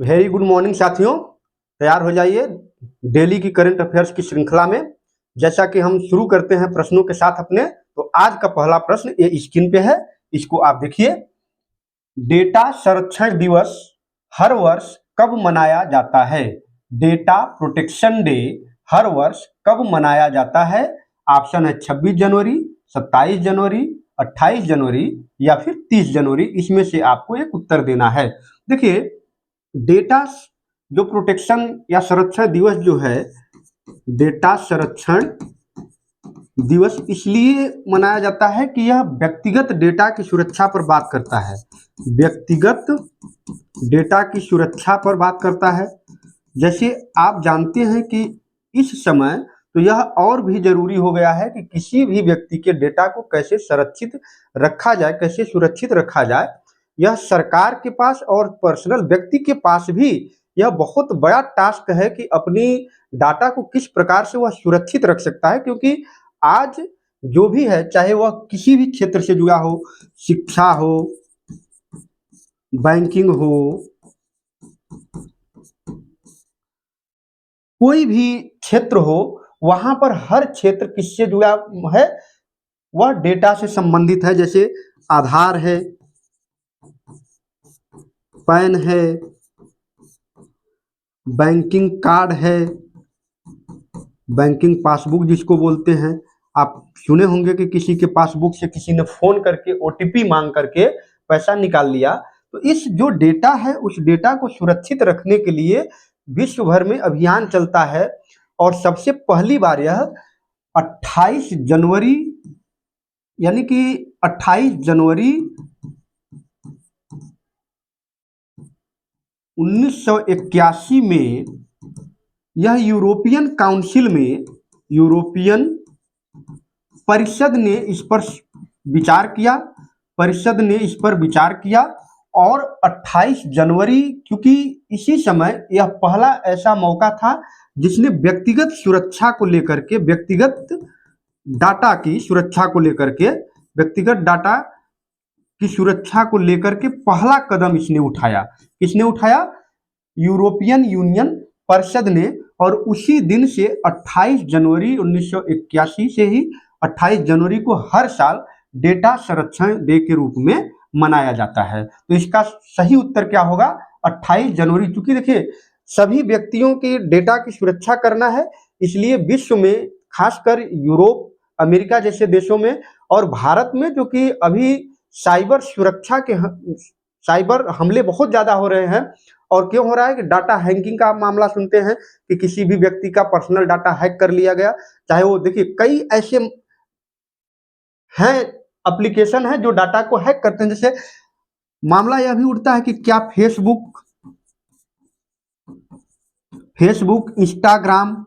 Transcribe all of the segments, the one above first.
Very good morning साथियों। तैयार हो जाइए डेली की करंट अफेयर्स की श्रृंखला में। जैसा कि हम शुरू करते हैं प्रश्नों के साथ अपने, तो आज का पहला प्रश्न ये स्क्रीन पे है, इसको आप देखिए। डेटा संरक्षण दिवस हर वर्ष कब मनाया जाता है? डेटा प्रोटेक्शन डे हर वर्ष कब मनाया जाता है? ऑप्शन है 26 जनवरी, 27 जनवरी, 28 जनवरी या फिर 30 जनवरी। इसमें से आपको एक उत्तर देना है। देखिए, डेटा जो प्रोटेक्शन या संरक्षण दिवस जो है, डेटा संरक्षण दिवस इसलिए मनाया जाता है कि यह व्यक्तिगत डेटा की सुरक्षा पर बात करता है। व्यक्तिगत डेटा की सुरक्षा पर बात करता है। जैसे आप जानते हैं कि इस समय तो यह और भी जरूरी हो गया है कि किसी भी व्यक्ति के डेटा को कैसे संरक्षित रखा जाए, कैसे सुरक्षित रखा जाए। यह सरकार के पास और पर्सनल व्यक्ति के पास भी यह बहुत बड़ा टास्क है कि अपनी डाटा को किस प्रकार से वह सुरक्षित रख सकता है, क्योंकि आज जो भी है, चाहे वह किसी भी क्षेत्र से जुड़ा हो, शिक्षा हो, बैंकिंग हो, कोई भी क्षेत्र हो, वहां पर हर क्षेत्र किससे जुड़ा है? वह डेटा से संबंधित है। जैसे आधार है, पैन है, बैंकिंग कार्ड है, बैंकिंग पासबुक जिसको बोलते हैं। आप सुने होंगे कि किसी के पासबुक से किसी ने फोन करके ओटीपी मांग करके पैसा निकाल लिया। तो इस जो डेटा है, उस डेटा को सुरक्षित रखने के लिए विश्व भर में अभियान चलता है। और सबसे पहली बार यह 28 जनवरी, यानी कि 28 जनवरी 1981 में यह यूरोपियन काउंसिल में, यूरोपियन परिषद ने इस पर विचार किया। परिषद ने इस पर विचार किया और 28 जनवरी, क्योंकि इसी समय यह पहला ऐसा मौका था जिसने व्यक्तिगत सुरक्षा को लेकर के, व्यक्तिगत डाटा की सुरक्षा को लेकर के, व्यक्तिगत डाटा की सुरक्षा को लेकर के पहला कदम इसने उठाया। किसने उठाया? यूरोपियन यूनियन परिषद ने। और उसी दिन से 28 जनवरी 1981 से ही 28 जनवरी को हर साल डेटा संरक्षण डे के रूप में मनाया जाता है। तो इसका सही उत्तर क्या होगा? 28 जनवरी। क्योंकि देखिए, सभी व्यक्तियों के डेटा की सुरक्षा करना है, इसलिए विश्व में, खासकर यूरोप, अमेरिका जैसे देशों में और भारत में, जो कि अभी साइबर सुरक्षा के साइबर हमले बहुत ज्यादा हो रहे हैं। और क्यों हो रहा है? कि डाटा हैकिंग का मामला सुनते हैं कि किसी भी व्यक्ति का पर्सनल डाटा हैक कर लिया गया। चाहे वो, देखिए, कई ऐसे हैं, एप्लीकेशन है जो डाटा को हैक करते हैं। जैसे मामला यह भी उठता है कि क्या फेसबुक, इंस्टाग्राम,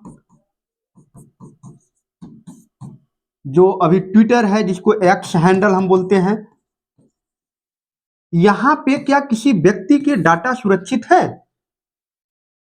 जो अभी ट्विटर है जिसको एक्स हैंडल हम बोलते हैं, यहां पे क्या किसी व्यक्ति के डाटा सुरक्षित है?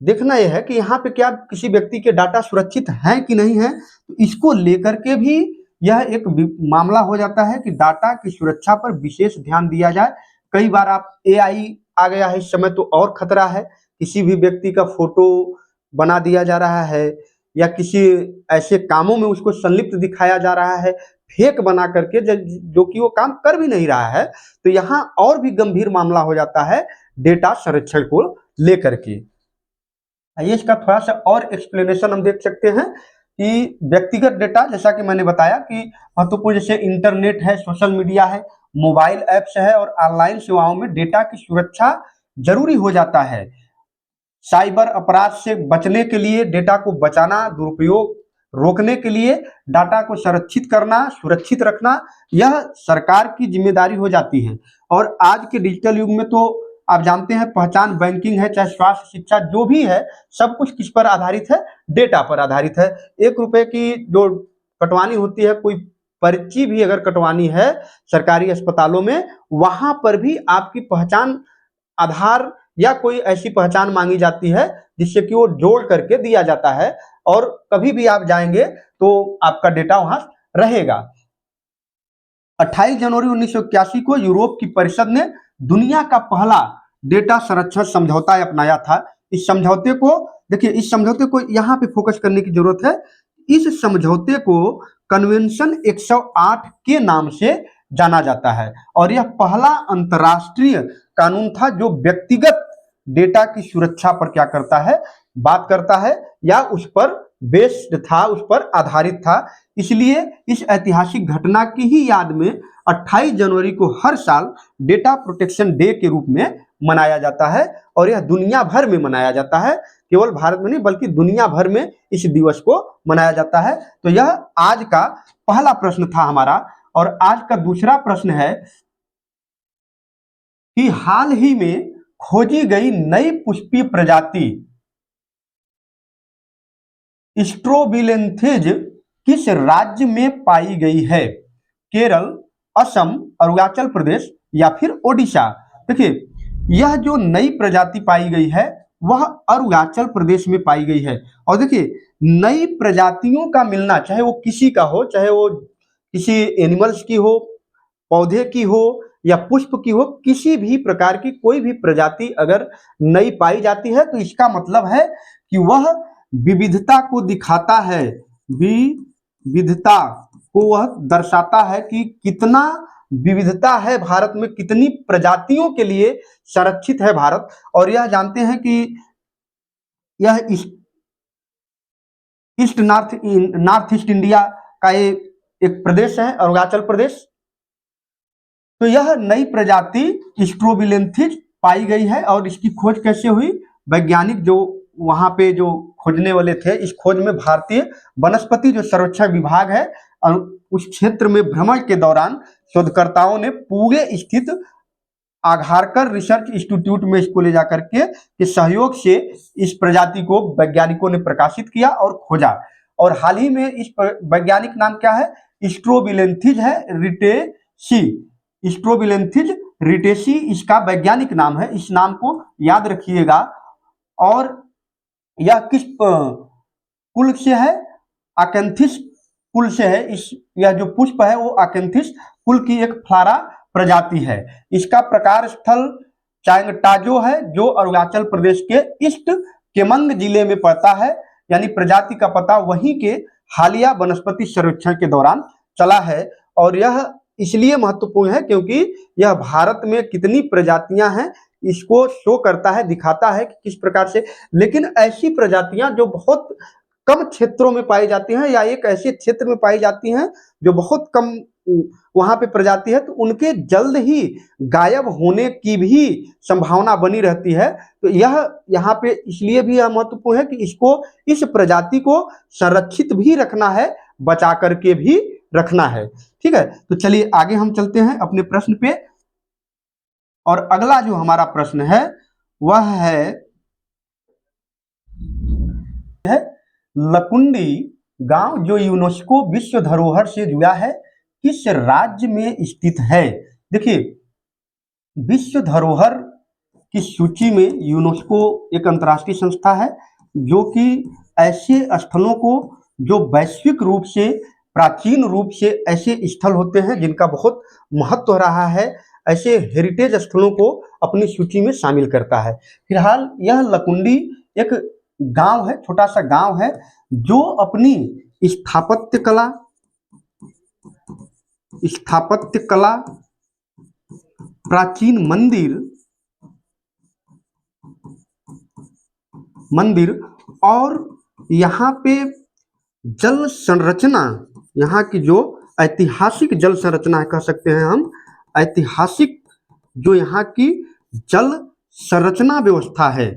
देखना यह है कि यहाँ पे क्या किसी व्यक्ति के डाटा सुरक्षित हैं कि नहीं है। तो इसको लेकर के भी यह एक मामला हो जाता है कि डाटा की सुरक्षा पर विशेष ध्यान दिया जाए। कई बार आप एआई आ गया है इस समय, तो और खतरा है। किसी भी व्यक्ति का फोटो बना दिया जा रहा है या किसी ऐसे कामों में उसको संलिप्त दिखाया जा रहा है, फेक बना करके, जो कि वो काम कर भी नहीं रहा है। तो यहाँ और भी गंभीर मामला हो जाता है डेटा संरक्षण को लेकर के। आइए इसका थोड़ा सा और एक्सप्लेनेशन हम देख सकते हैं कि व्यक्तिगत डेटा, जैसा कि मैंने बताया कि महत्वपूर्ण, जैसे इंटरनेट है, सोशल मीडिया है, मोबाइल ऐप्स है और ऑनलाइन सेवाओं में डेटा की सुरक्षा जरूरी हो जाता है। साइबर अपराध से बचने के लिए, डेटा को बचाना, दुरुपयोग रोकने के लिए डाटा को संरक्षित करना, सुरक्षित रखना, यह सरकार की जिम्मेदारी हो जाती है। और आज के डिजिटल युग में तो आप जानते हैं, पहचान, बैंकिंग है, चाहे स्वास्थ्य, शिक्षा, जो भी है, सब कुछ किस पर आधारित है? डेटा पर आधारित है। 1 रुपए की जो कटवानी होती है, कोई पर्ची भी अगर कटवानी है सरकारी अस्पतालों में, वहां पर भी आपकी पहचान, आधार या कोई ऐसी पहचान मांगी जाती है जिससे कि वो जोड़ करके दिया जाता है। और कभी भी आप जाएंगे तो आपका डेटा वहां रहेगा। 28 जनवरी 1981 को यूरोप की परिषद ने दुनिया का पहला डेटा संरक्षण समझौता अपनाया था। इस समझौते को देखिए, इस समझौते को यहाँ पे फोकस करने की जरूरत है। इस समझौते को कन्वेंशन 108 के नाम से जाना जाता है और यह पहला अंतरराष्ट्रीय कानून था जो व्यक्तिगत डेटा की सुरक्षा पर क्या करता है, बात करता है, या उस पर बेस्ड था, उस पर आधारित था। इसलिए इस ऐतिहासिक घटना की ही याद में 28 जनवरी को हर साल डेटा प्रोटेक्शन डे के रूप में मनाया जाता है और यह दुनिया भर में मनाया जाता है, केवल भारत में नहीं बल्कि दुनिया भर में इस दिवस को मनाया जाता है। तो यह आज का पहला प्रश्न था हमारा। और आज का दूसरा प्रश्न है कि हाल ही में खोजी गई नई पुष्पीय प्रजाति स्ट्रोबिलेंथिस किस राज्य में पाई गई है? केरल, असम, अरुणाचल प्रदेश या फिर ओडिशा? देखिए, यह जो नई प्रजाति पाई गई है वह अरुणाचल प्रदेश में पाई गई है। और देखिए, नई प्रजातियों का मिलना, चाहे वो किसी का हो, चाहे वो किसी एनिमल्स की हो, पौधे की हो या पुष्प की हो, किसी भी प्रकार की कोई भी प्रजाति अगर नई पाई जाती है तो इसका मतलब है कि वह विविधता को दिखाता है, विविधता को वह दर्शाता है कि कितना विविधता है भारत में, कितनी प्रजातियों के लिए संरक्षित है भारत। और यह जानते हैं कि यह नॉर्थ ईस्ट इंडिया का एक प्रदेश है, अरुणाचल प्रदेश। तो यह नई प्रजाति स्ट्रोबिलेंथिस पाई गई है और इसकी खोज कैसे हुई? वैज्ञानिक जो वहां पे जो खोजने वाले थे, इस खोज में भारतीय वनस्पति जो संरक्षण विभाग है उस क्षेत्र में भ्रमण के दौरान शोधकर्ताओं ने पूरे स्थित आघारकर रिसर्च इंस्टीट्यूट में इसको ले जाकर के सहयोग से इस प्रजाति को वैज्ञानिकों ने प्रकाशित किया और खोजा। और हाल ही में इस वैज्ञानिक नाम क्या है? स्ट्रोबिलेंथिस है रिटेसी। स्ट्रोबिलेंथिस रिटेसी इसका वैज्ञानिक नाम है, इस नाम को याद रखिएगा। और यह किस कुल से है? आकेंथिस कुल से है। यह जो पुष्प है वो आकेंथिस कुल की एक फ्लारा प्रजाति है। इसका प्रकार स्थल चांगटाजो है जो अरुणाचल प्रदेश के ईस्ट केमंग जिले में पड़ता है। यानी प्रजाति का पता वहीं के हालिया वनस्पति सर्वेक्षण के दौरान चला है। और यह इसलिए महत्वपूर्ण है क्योंकि यह भारत में कितनी प्रजातियां हैं इसको शो करता है, दिखाता है कि किस प्रकार से। लेकिन ऐसी प्रजातियां जो बहुत कम क्षेत्रों में पाई जाती हैं या एक ऐसे क्षेत्र में पाई जाती हैं जो बहुत कम वहां पे प्रजाति है, तो उनके जल्द ही गायब होने की भी संभावना बनी रहती है। तो यह यहाँ पे इसलिए भी यह महत्वपूर्ण है कि इसको, इस प्रजाति को संरक्षित भी रखना है, बचा करके भी रखना है। ठीक है, तो चलिए आगे हम चलते हैं अपने प्रश्न पे। और अगला जो हमारा प्रश्न है वह है लकुंडी गांव जो यूनेस्को विश्व धरोहर से जुड़ा है किस राज्य में स्थित है? देखिए, विश्व धरोहर की सूची में यूनेस्को एक अंतर्राष्ट्रीय संस्था है जो कि ऐसे स्थलों को जो वैश्विक रूप से, प्राचीन रूप से ऐसे स्थल होते हैं जिनका बहुत महत्व रहा है, ऐसे हेरिटेज स्थलों को अपनी सूची में शामिल करता है। फिलहाल यह लकुंडी एक गांव है, छोटा सा गांव है जो अपनी स्थापत्य कला, प्राचीन मंदिर और यहाँ पे जल संरचना, यहाँ की जो ऐतिहासिक जल संरचना कह सकते हैं हम, ऐतिहासिक जो यहाँ की जल संरचना व्यवस्था है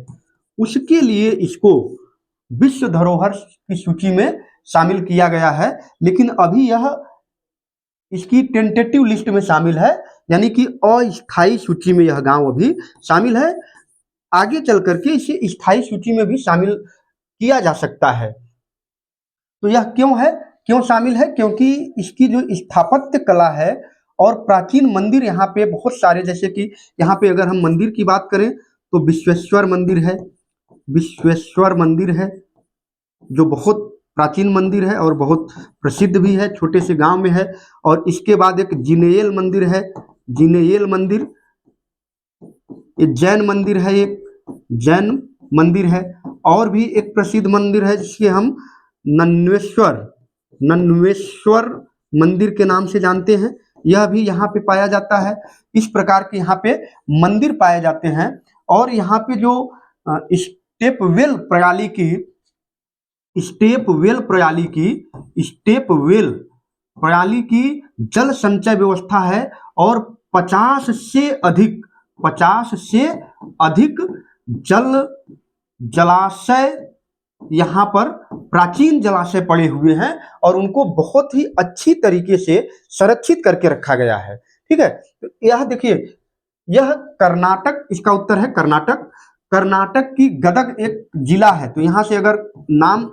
उसके लिए इसको विश्व धरोहर की सूची में शामिल किया गया है। लेकिन अभी यह इसकी टेंटेटिव लिस्ट में शामिल है, यानी कि अस्थायी सूची में यह गांव अभी शामिल है। आगे चल करके इसे स्थायी सूची में भी शामिल किया जा सकता है। तो यह क्यों शामिल है? क्योंकि इसकी जो स्थापत्य कला है और प्राचीन मंदिर यहाँ पे बहुत सारे, जैसे कि यहाँ पे अगर हम मंदिर की बात करें तो विश्वेश्वर मंदिर है जो बहुत प्राचीन मंदिर है और बहुत प्रसिद्ध भी है, छोटे से गांव में है। और इसके बाद एक जिनेयल मंदिर है, जिनेयल मंदिर ये जैन मंदिर है, एक जैन मंदिर है। और भी एक प्रसिद्ध मंदिर है जिसके हम नन्वेश्वर नन्वेश्वर मंदिर के नाम से जानते हैं, यह भी यहाँ पे पाया जाता है। इस प्रकार के यहाँ पे मंदिर पाए जाते हैं। और यहाँ पे जो स्टेपवेल प्रणाली की प्रणाली की जल संचय व्यवस्था है। और 50 से अधिक जलाशय यहाँ पर प्राचीन जलाशय पड़े हुए हैं और उनको बहुत ही अच्छी तरीके से संरक्षित करके रखा गया है। ठीक है, तो यह देखिए, यह कर्नाटक, इसका उत्तर है कर्नाटक। कर्नाटक की गदग एक जिला है, तो यहां से अगर नाम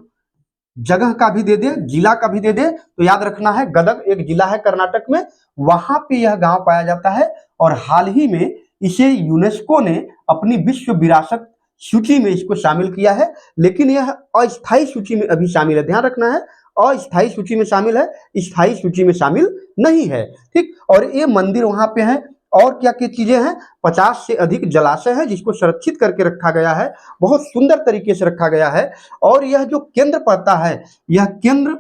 जगह का भी दे दे, जिला का भी दे दे, तो याद रखना है गदग एक जिला है कर्नाटक में, वहां पे यह गांव पाया जाता है। और हाल ही में इसे यूनेस्को ने अपनी विश्व विरासत सूची में इसको शामिल किया है, लेकिन यह अस्थायी सूची में अभी शामिल है। ध्यान रखना है, अस्थायी सूची में शामिल है, स्थायी सूची में शामिल नहीं है। ठीक, और ये मंदिर वहां पे है। और क्या क्या चीजें हैं, 50 से अधिक जलाशय है जिसको संरक्षित करके रखा गया है, बहुत सुंदर तरीके से रखा गया है। और यह जो केंद्र पड़ता है, यह केंद्र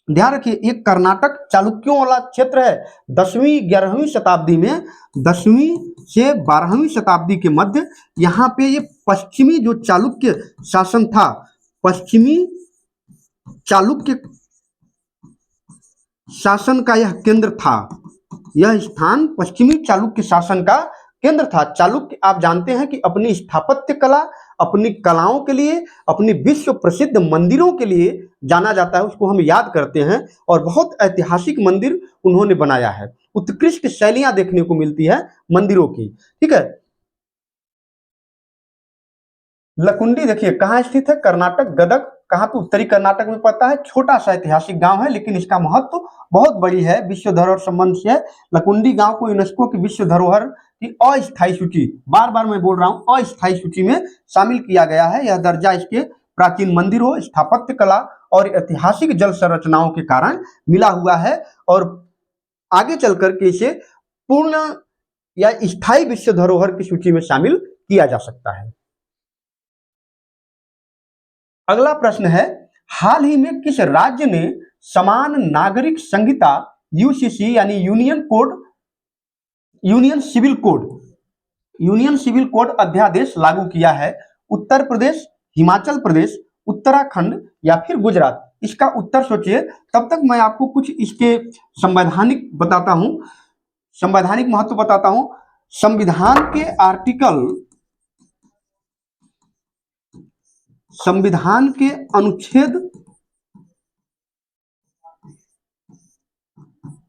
ध्यान रखिए, ये कर्नाटक चालुक्यों वाला क्षेत्र है। 10वीं-11वीं शताब्दी में, 10वीं से 12वीं शताब्दी के मध्य यहाँ पे ये पश्चिमी जो चालुक्य शासन था, पश्चिमी चालुक्य शासन का यह केंद्र था। यह स्थान पश्चिमी चालुक्य शासन का केंद्र था। चालुक्य आप जानते हैं कि अपनी स्थापत्य कला, अपनी कलाओं के लिए, अपनी विश्व प्रसिद्ध मंदिरों के लिए जाना जाता है, उसको हम याद करते हैं। और बहुत ऐतिहासिक मंदिर उन्होंने बनाया है, उत्कृष्ट शैलियां देखने को मिलती है मंदिरों की। ठीक है, लकुंडी देखिए कहाँ स्थित है, कर्नाटक, गदग, कहाँ पे, उत्तरी कर्नाटक में पड़ता है। छोटा सा ऐतिहासिक गांव है, लेकिन इसका महत्व बहुत बड़ी है विश्व धरोहर संबंध से। लकुंडी गांव को यूनेस्को की विश्व धरोहर की अस्थायी सूची, बार बार मैं बोल रहा हूं, अस्थायी सूची में शामिल किया गया है। यह दर्जा इसके प्राचीन मंदिरों, स्थापत्य कला और ऐतिहासिक जल संरचनाओं के कारण मिला हुआ है। और आगे चल करके इसे पूर्ण या स्थायी विश्व धरोहर की सूची में शामिल किया जा सकता है। अगला प्रश्न है, हाल ही में किस राज्य ने समान नागरिक संहिता यूसीसी यानी यूनियन सिविल कोड अध्यादेश लागू किया है? उत्तर प्रदेश, हिमाचल प्रदेश, उत्तराखंड या फिर गुजरात? इसका उत्तर सोचिए, तब तक मैं आपको कुछ इसके संवैधानिक महत्व बताता हूं। संविधान के अनुच्छेद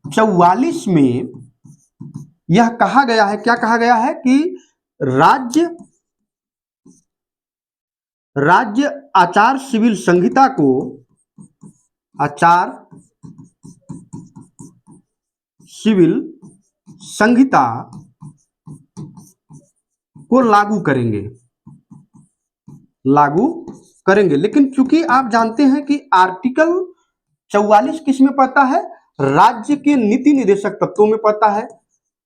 44 में यह कहा गया है, क्या कहा गया है कि राज्य आचार सिविल संहिता को लागू करेंगे। लेकिन चूंकि आप जानते हैं कि आर्टिकल 44 किस में पड़ता है, राज्य के नीति निदेशक तत्वों में पड़ता है।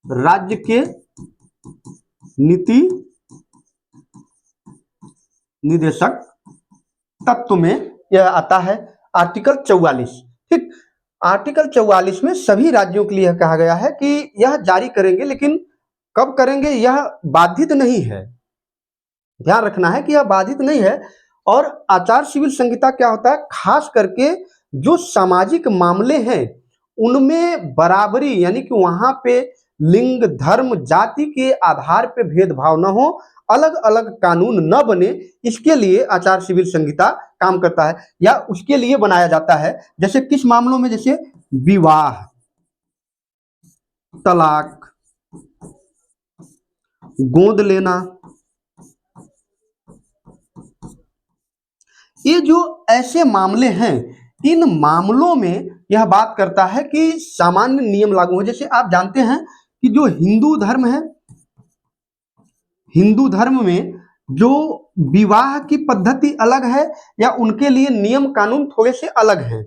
राज्य के नीति निदेशक तत्व में यह आता है आर्टिकल 44। ठीक, आर्टिकल 44 में सभी राज्यों के लिए कहा गया है कि यह जारी करेंगे, लेकिन कब करेंगे यह बाधित नहीं है। ध्यान रखना है कि यह बाधित नहीं है। और आचार सिविल संहिता क्या होता है, खास करके जो सामाजिक मामले हैं उनमें बराबरी, यानी कि वहां पे लिंग, धर्म, जाति के आधार पे भेदभाव न हो, अलग अलग कानून न बने, इसके लिए आचार सिविल संहिता काम करता है या उसके लिए बनाया जाता है। जैसे किस मामलों में, जैसे विवाह, तलाक, गोद लेना, ये जो ऐसे मामले हैं, इन मामलों में यह बात करता है कि सामान्य नियम लागू हो। जैसे आप जानते हैं कि जो हिंदू धर्म है, हिंदू धर्म में जो विवाह की पद्धति अलग है या उनके लिए नियम कानून थोड़े से अलग हैं।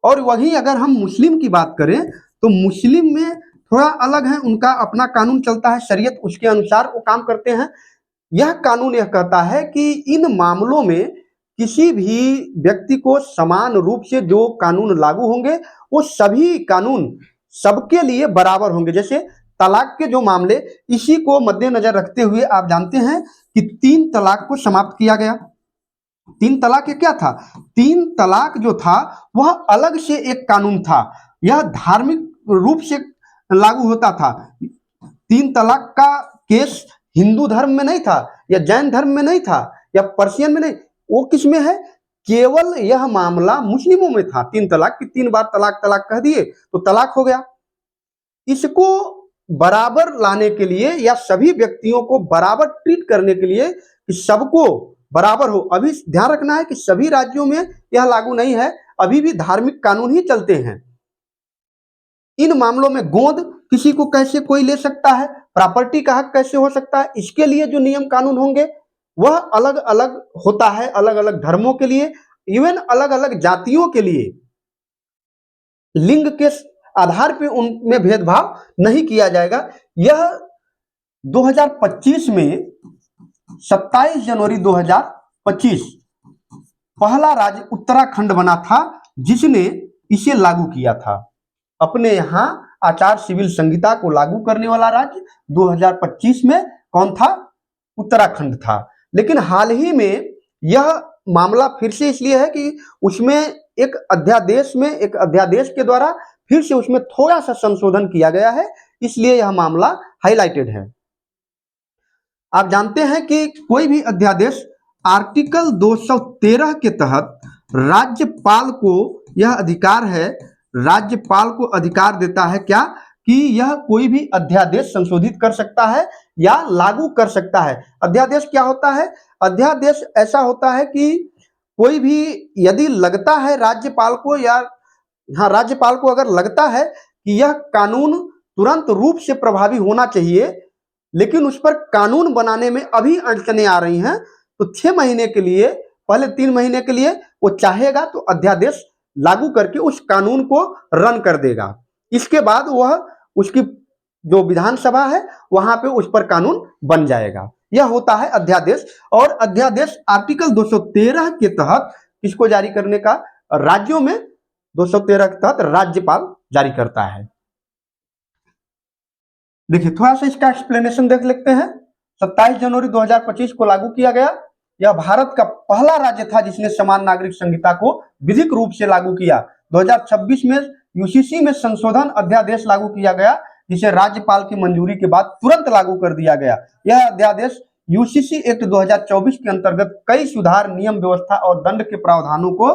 और वहीं अगर हम मुस्लिम की बात करें तो मुस्लिम में थोड़ा अलग है, उनका अपना कानून चलता है, शरीयत, उसके अनुसार वो काम करते हैं। यह कानून यह कहता है कि इन मामलों में किसी भी व्यक्ति को समान रूप से जो कानून लागू होंगे वो सभी कानून सबके लिए बराबर होंगे। जैसे तलाक के जो मामले, इसी को मद्देनजर रखते हुए आप जानते हैं कि 3 तलाक को समाप्त किया गया। 3 तलाक ये क्या था? 3 तलाक जो था वह अलग से एक कानून था, यह धार्मिक रूप से लागू होता था। 3 तलाक का केस हिंदू धर्म में नहीं था, या जैन धर्म में नहीं था, या पर्शियन में नहीं, वो किस में है? केवल यह मामला मुस्लिमों में था। 3 तलाक की 3 बार तलाक तलाक कह दिए तो तलाक हो गया। इसको बराबर लाने के लिए या सभी व्यक्तियों को बराबर ट्रीट करने के लिए कि सबको बराबर हो, अभी ध्यान रखना है कि सभी राज्यों में यह लागू नहीं है, अभी भी धार्मिक कानून ही चलते हैं। इन मामलों में गोद किसी को कैसे कोई ले सकता है, प्रॉपर्टी का हक कैसे हो सकता है, इसके लिए जो नियम कानून होंगे वह अलग अलग होता है, अलग अलग धर्मों के लिए, इवन अलग अलग जातियों के लिए। लिंग के आधार पे उनमें भेदभाव नहीं किया जाएगा। यह 2025 में 27 जनवरी 2025 पहला राज्य उत्तराखंड बना था जिसने इसे लागू किया था। अपने यहाँ आचार सिविल संहिता को लागू करने वाला राज्य 2025 में कौन था? उत्तराखंड था। लेकिन हाल ही में यह मामला फिर से इसलिए है कि उसमें एक अध्यादेश के द्वारा फिर से उसमें थोड़ा सा संशोधन किया गया है, इसलिए यह मामला हाईलाइटेड है। आप जानते हैं कि कोई भी अध्यादेश आर्टिकल 213 के तहत राज्यपाल को यह अधिकार है, राज्यपाल को अधिकार देता है क्या? कि यह कोई भी अध्यादेश संशोधित कर सकता है या लागू कर सकता है। अध्यादेश क्या होता है? अध्यादेश ऐसा होता है कि कोई भी यदि लगता है राज्यपाल को, या हाँ, राज्यपाल को अगर लगता है कि यह कानून तुरंत रूप से प्रभावी होना चाहिए, लेकिन उस पर कानून बनाने में अभी अड़चने आ रही हैं, तो 6 महीने के लिए, पहले 3 महीने के लिए वो चाहेगा तो अध्यादेश लागू करके उस कानून को रन कर देगा। इसके बाद वह उसकी जो विधानसभा है वहां पे उस पर कानून बन जाएगा। यह होता है अध्यादेश। और अध्यादेश आर्टिकल 213 के तहत किसको जारी करने का? राज्यों में 213 के तहत राज्यपाल जारी करता है। देखिए थोड़ा सा इसका एक्सप्लेनेशन देख लेते हैं। 27 जनवरी 2025 को लागू किया गया। यह भारत का पहला राज्य था जिसने समान नागरिक संहिता को विधिक रूप से लागू किया। 2026 में यूसीसी में संशोधन अध्यादेश लागू किया गया, जिसे राज्यपाल की मंजूरी के बाद तुरंत लागू कर दिया गया। यह अध्यादेश यूसीसी एक्ट 2024 के अंतर्गत कई सुधार, नियम, व्यवस्था और दंड के प्रावधानों को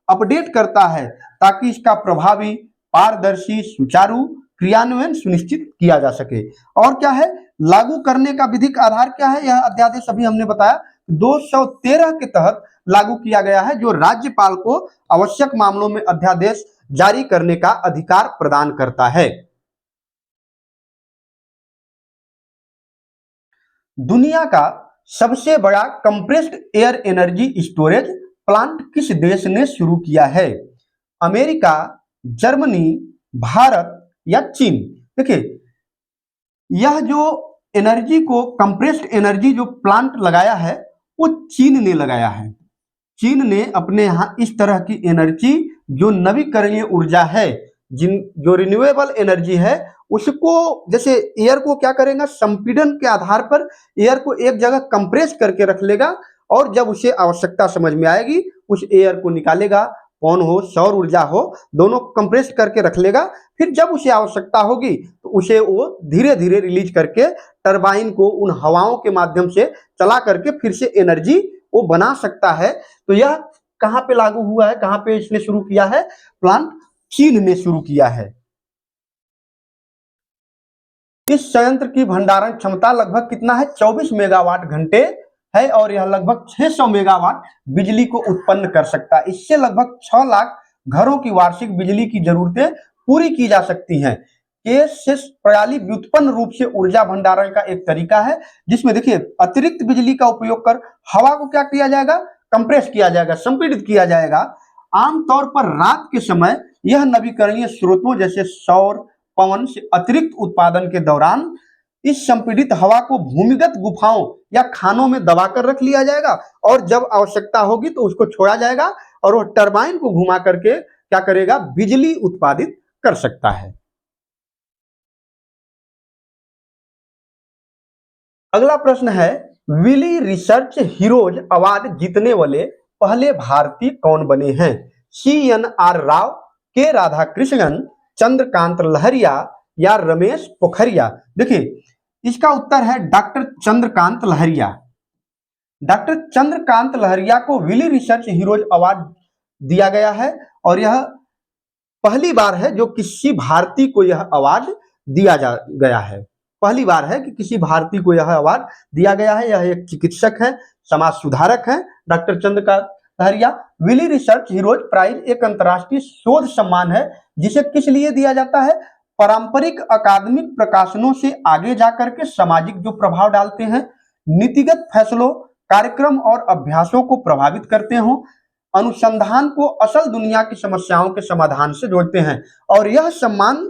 अपडेट करता है ताकि इसका प्रभावी, पारदर्शी, सुचारू क्रियान्वयन सुनिश्चित किया जा सके। और क्या है लागू करने का विधिक आधार? क्या है यह अध्यादेश? अभी हमने बताया 213 के तहत लागू किया गया है, जो राज्यपाल को आवश्यक मामलों में अध्यादेश जारी करने का अधिकार प्रदान करता है। दुनिया का सबसे बड़ा compressed air energy storage plant किस देश ने शुरू किया है? अमेरिका, जर्मनी, भारत या चीन? देखिए यह जो एनर्जी को, कंप्रेस्ड एनर्जी जो प्लांट लगाया है वो चीन ने लगाया है। चीन ने अपने यहाँ इस तरह की एनर्जी, जो नवीकरणीय ऊर्जा है, जो रिन्यूएबल एनर्जी है, उसको, जैसे एयर को क्या करेगा, संपीड़न के आधार पर एयर को एक जगह कंप्रेस करके रख लेगा, और जब उसे आवश्यकता समझ में आएगी उस एयर को निकालेगा। पवन हो, सौर ऊर्जा हो, दोनों को कंप्रेस करके रख लेगा। फिर जब उसे आवश्यकता होगी तो उसे वो धीरे धीरे रिलीज करके टरबाइन को उन हवाओं के माध्यम से चला करके फिर से एनर्जी वो बना सकता है। तो यह कहाँ पे लागू हुआ है, कहाँ पे इसने शुरू किया है? प्लांट चीन ने शुरू किया है। इस संयंत्र की भंडारण क्षमता लगभग कितना है? 24 मेगावाट घंटे है, और यह लगभग 600 मेगावाट बिजली को उत्पन्न कर सकता है। इससे लगभग 6 लाख घरों की वार्षिक बिजली की जरूरतें पूरी की जा सकती हैं। ये शेष प्रणाली व्युत्पन्न रूप से ऊर्जा भंडारण का एक तरीका है, जिसमें देखिए अतिरिक्त बिजली का उपयोग कर हवा को क्या किया जाएगा? कंप्रेस किया जाएगा, संपीड़ित किया जाएगा। आमतौर पर रात के समय यह नवीकरणीय स्रोतों जैसे सौर, पवन से अतिरिक्त उत्पादन के दौरान इस संपीड़ित हवा को भूमिगत गुफाओं या खानों में दबाकर रख लिया जाएगा और जब आवश्यकता होगी तो उसको छोड़ा जाएगा और वो टरबाइन को घुमा करके क्या करेगा, बिजली उत्पादित कर सकता है। अगला प्रश्न है, विली रिसर्च हीरोज अवार्ड जीतने वाले पहले भारतीय कौन बने हैं? CNR राव, के राधाकृष्णन, चंद्रकांत लहरिया या रमेश पोखरिया? देखिए इसका उत्तर है डॉक्टर चंद्रकांत लहरिया। डॉक्टर चंद्रकांत लहरिया को विली रिसर्च हीरोज अवार्ड दिया गया है और यह पहली बार है जो किसी भारतीय को यह अवार्ड दिया गया है। पहली बार है कि किसी भारतीय को यह अवार्ड दिया गया है। यह एक चिकित्सक हैं, समाज सुधारक हैं, डॉक्टर चंद्रकांत लहरिया। विली रिसर्च हीरोज प्राइज एक अंतर्राष्ट्रीय शोध सम्मान है जिसे किस लिए दिया जाता है? पारंपरिक अकादमिक प्रकाशनों से आगे जाकर के सामाजिक जो प्रभाव डालते हैं, नीतिगत फैसलों, कार्यक्रम और अभ्यासों को प्रभावित करते हों, अनुसंधान को असल दुनिया की समस्याओं के समाधान से जोड़ते हैं। और यह सम्मान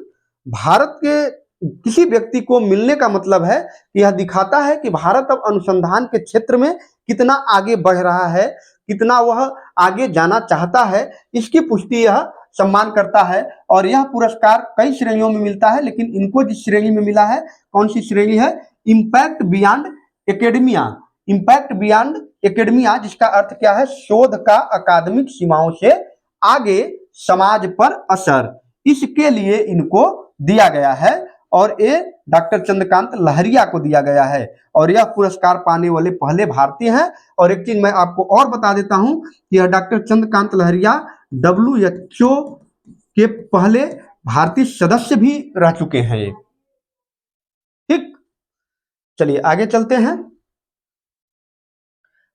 भारत के किसी व्यक्ति को मिलने का मतलब है कि यह दिखाता है कि भारत अब अनुसंधान के क्षेत्र में कितना आगे बढ़ रहा है, कितना वह आगे जाना चाहता है, इसकी पुष्टि यह सम्मान करता है। और यह पुरस्कार कई श्रेणियों में मिलता है, लेकिन इनको जिस श्रेणी में मिला है, कौन सी श्रेणी है? Impact beyond academia. Impact beyond academia जिसका अर्थ क्या है? शोध का अकादमिक सीमाओं से आगे समाज पर असर, इसके लिए इनको दिया गया है और ये डॉक्टर चंद्रकांत लहरिया को दिया गया है और यह पुरस्कार पाने वाले पहले भारतीय हैं। और एक चीज मैं आपको और बता देता हूं कि यह डॉक्टर चंद्रकांत लहरिया WHO के पहले भारतीय सदस्य भी रह चुके हैं ये। ठीक, चलिए आगे चलते हैं।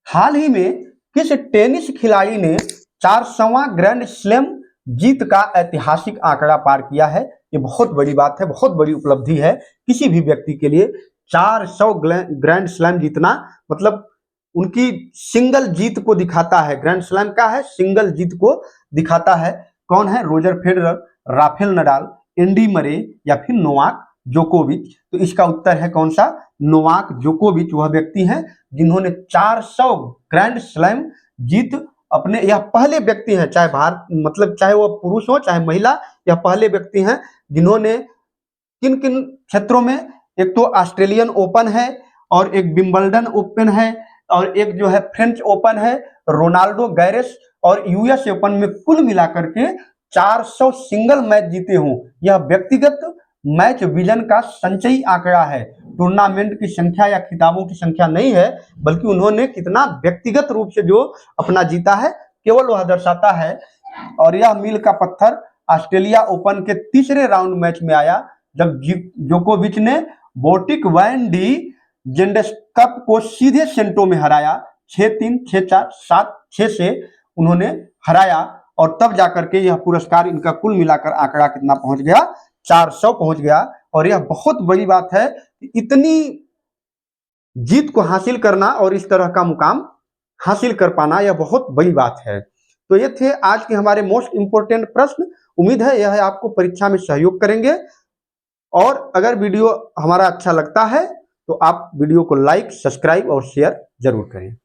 हाल ही में किस टेनिस खिलाड़ी ने 400वां ग्रैंड स्लैम जीत का ऐतिहासिक आंकड़ा पार किया है? ये बहुत बड़ी बात है, बहुत बड़ी उपलब्धि है किसी भी व्यक्ति के लिए। 400 ग्रैंड स्लैम जीतना मतलब उनकी सिंगल जीत को दिखाता है। ग्रैंड स्लैम का है, सिंगल जीत को दिखाता है। कौन है? Roger Federer, Rafael Nadal, Andy Murray या फिर नोवाक जोकोविच? तो इसका उत्तर है कौन सा? नोवाक जोकोविच वह व्यक्ति हैं जिन्होंने 400 ग्रैंड स्लैम जीत अपने, यह पहले व्यक्ति हैं, चाहे भारत मतलब चाहे वो पुरुष हो चाहे महिला, यह पहले व्यक्ति हैं जिन्होंने किन किन क्षेत्रों में, एक तो ऑस्ट्रेलियन ओपन है और एक विंबलडन ओपन है और एक जो है फ्रेंच ओपन है, रोनाल्डो गैरेस और US ओपन में कुल मिलाकर के 400 सिंगल मैच जीते हों। यह व्यक्तिगत मैच विजन का संचयी आंकड़ा है, टूर्नामेंट की संख्या या खिताबों की संख्या नहीं है, बल्कि उन्होंने कितना व्यक्तिगत रूप से जो अपना जीता है केवल वह दर्शाता है। और यह मील का पत्थर ऑस्ट्रेलिया ओपन के तीसरे राउंड मैच में आया जब जोकोविच ने बोटिक वैन डी जेंडेस्कप को सीधे सेंटो में हराया। 6-3, 6-4, 7-6 से उन्होंने हराया और तब जाकर के यह पुरस्कार, इनका कुल मिलाकर आंकड़ा कितना पहुंच गया? 400 पहुंच गया। और यह बहुत बड़ी बात है कि इतनी जीत को हासिल करना और इस तरह का मुकाम हासिल कर पाना, यह बहुत बड़ी बात है। तो ये थे आज के हमारे मोस्ट इंपोर्टेंट प्रश्न। उम्मीद है यह आपको परीक्षा में सहयोग करेंगे और अगर वीडियो हमारा अच्छा लगता है तो आप वीडियो को लाइक, सब्सक्राइब और शेयर जरूर करें।